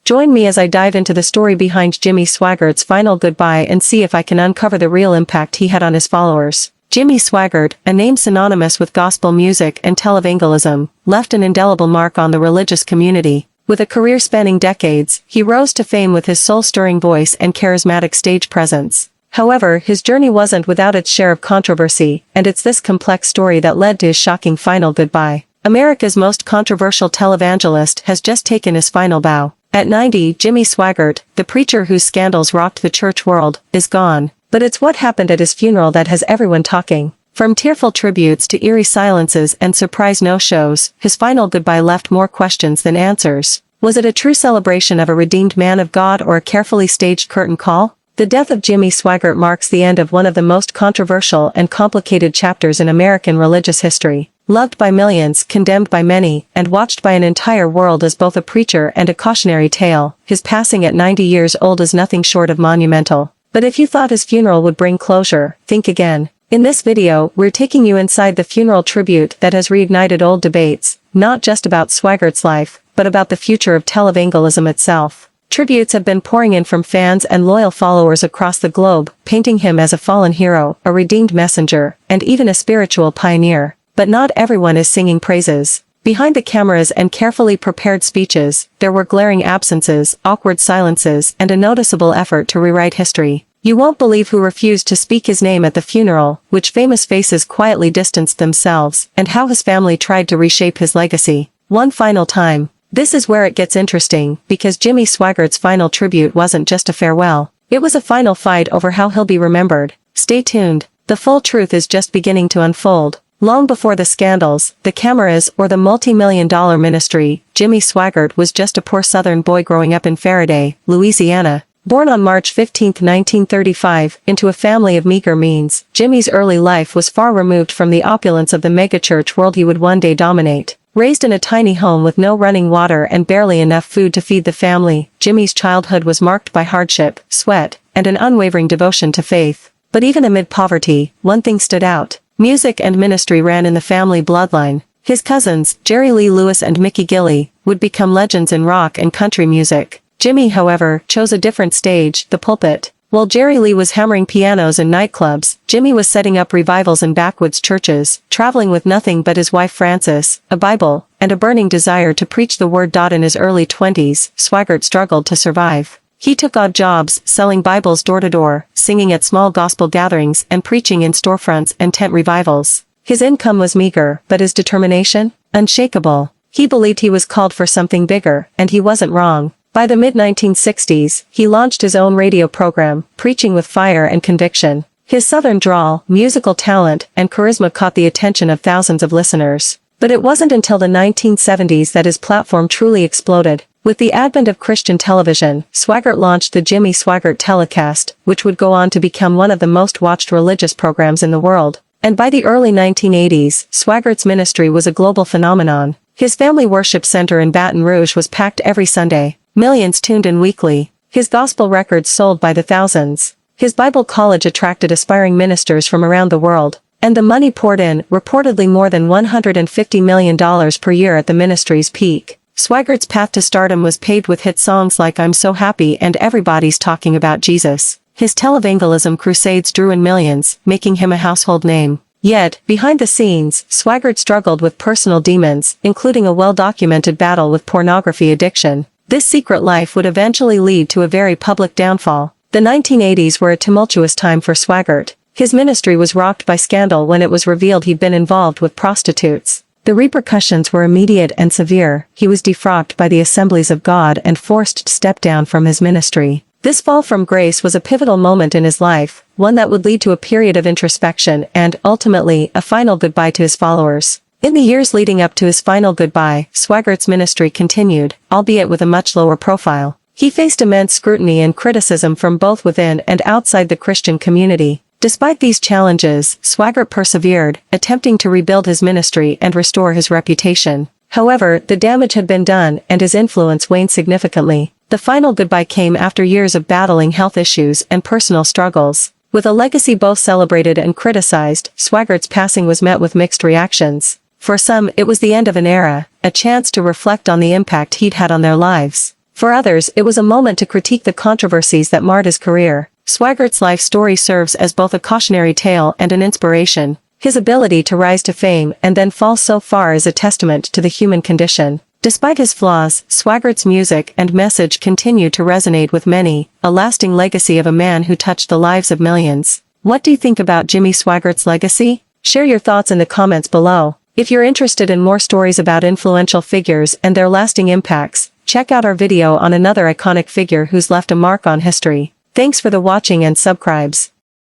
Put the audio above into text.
Join me as I dive into the story behind Jimmy Swaggart's final goodbye and see if I can uncover the real impact he had on his followers. Jimmy Swaggart, a name synonymous with gospel music and televangelism, left an indelible mark on the religious community. With a career spanning decades, he rose to fame with his soul-stirring voice and charismatic stage presence. However, his journey wasn't without its share of controversy, and it's this complex story that led to his shocking final goodbye. America's most controversial televangelist has just taken his final bow. At 90, Jimmy Swaggart, the preacher whose scandals rocked the church world, is gone. But it's what happened at his funeral that has everyone talking. From tearful tributes to eerie silences and surprise no-shows, his final goodbye left more questions than answers. Was it a true celebration of a redeemed man of God or a carefully staged curtain call? The death of Jimmy Swaggart marks the end of one of the most controversial and complicated chapters in American religious history. Loved by millions, condemned by many, and watched by an entire world as both a preacher and a cautionary tale, his passing at 90 years old is nothing short of monumental. But if you thought his funeral would bring closure, think again. In this video, we're taking you inside the funeral tribute that has reignited old debates, not just about Swaggart's life, but about the future of televangelism itself. Tributes have been pouring in from fans and loyal followers across the globe, painting him as a fallen hero, a redeemed messenger, and even a spiritual pioneer. But not everyone is singing praises. Behind the cameras and carefully prepared speeches, there were glaring absences, awkward silences, and a noticeable effort to rewrite history. You won't believe who refused to speak his name at the funeral, which famous faces quietly distanced themselves, and how his family tried to reshape his legacy. One final time. This is where it gets interesting, because Jimmy Swaggart's final tribute wasn't just a farewell. It was a final fight over how he'll be remembered. Stay tuned. The full truth is just beginning to unfold. Long before the scandals, the cameras, or the multi-million-dollar ministry, Jimmy Swaggart was just a poor southern boy growing up in Faraday, Louisiana. Born on March 15, 1935, into a family of meager means, Jimmy's early life was far removed from the opulence of the megachurch world he would one day dominate. Raised in a tiny home with no running water and barely enough food to feed the family, Jimmy's childhood was marked by hardship, sweat, and an unwavering devotion to faith. But even amid poverty, one thing stood out. Music and ministry ran in the family bloodline. His cousins, Jerry Lee Lewis and Mickey Gilley, would become legends in rock and country music. Jimmy, however, chose a different stage, the pulpit. While Jerry Lee was hammering pianos in nightclubs, Jimmy was setting up revivals in backwoods churches, traveling with nothing but his wife Frances, a Bible, and a burning desire to preach the word. In his early 20s, Swaggart struggled to survive. He took odd jobs, selling Bibles door to door, singing at small gospel gatherings, and preaching in storefronts and tent revivals. His income was meager, but his determination? Unshakable. He believed he was called for something bigger, and he wasn't wrong. By the mid-1960s, he launched his own radio program, Preaching with Fire and Conviction. His southern drawl, musical talent, and charisma caught the attention of thousands of listeners. But it wasn't until the 1970s that his platform truly exploded. With the advent of Christian television, Swaggart launched the Jimmy Swaggart Telecast, which would go on to become one of the most watched religious programs in the world. And by the early 1980s, Swaggart's ministry was a global phenomenon. His family worship center in Baton Rouge was packed every Sunday. Millions tuned in weekly. His gospel records sold by the thousands. His Bible college attracted aspiring ministers from around the world. And the money poured in, reportedly more than $150 million per year at the ministry's peak. Swaggart's path to stardom was paved with hit songs like I'm So Happy and Everybody's Talking About Jesus. His televangelism crusades drew in millions, making him a household name. Yet, behind the scenes, Swaggart struggled with personal demons, including a well-documented battle with pornography addiction. This secret life would eventually lead to a very public downfall. The 1980s were a tumultuous time for Swaggart. His ministry was rocked by scandal when it was revealed he'd been involved with prostitutes. The repercussions were immediate and severe. He was defrocked by the Assemblies of God and forced to step down from his ministry. This fall from grace was a pivotal moment in his life, one that would lead to a period of introspection and, ultimately, a final goodbye to his followers. In the years leading up to his final goodbye, Swaggart's ministry continued, albeit with a much lower profile. He faced immense scrutiny and criticism from both within and outside the Christian community. Despite these challenges, Swaggart persevered, attempting to rebuild his ministry and restore his reputation. However, the damage had been done, and his influence waned significantly. The final goodbye came after years of battling health issues and personal struggles. With a legacy both celebrated and criticized, Swaggart's passing was met with mixed reactions. For some, it was the end of an era, a chance to reflect on the impact he'd had on their lives. For others, it was a moment to critique the controversies that marred his career. Swaggart's life story serves as both a cautionary tale and an inspiration. His ability to rise to fame and then fall so far is a testament to the human condition. Despite his flaws, Swaggart's music and message continue to resonate with many, a lasting legacy of a man who touched the lives of millions. What do you think about Jimmy Swaggart's legacy? Share your thoughts in the comments below. If you're interested in more stories about influential figures and their lasting impacts, check out our video on another iconic figure who's left a mark on history. Thanks for the watching and subscribes.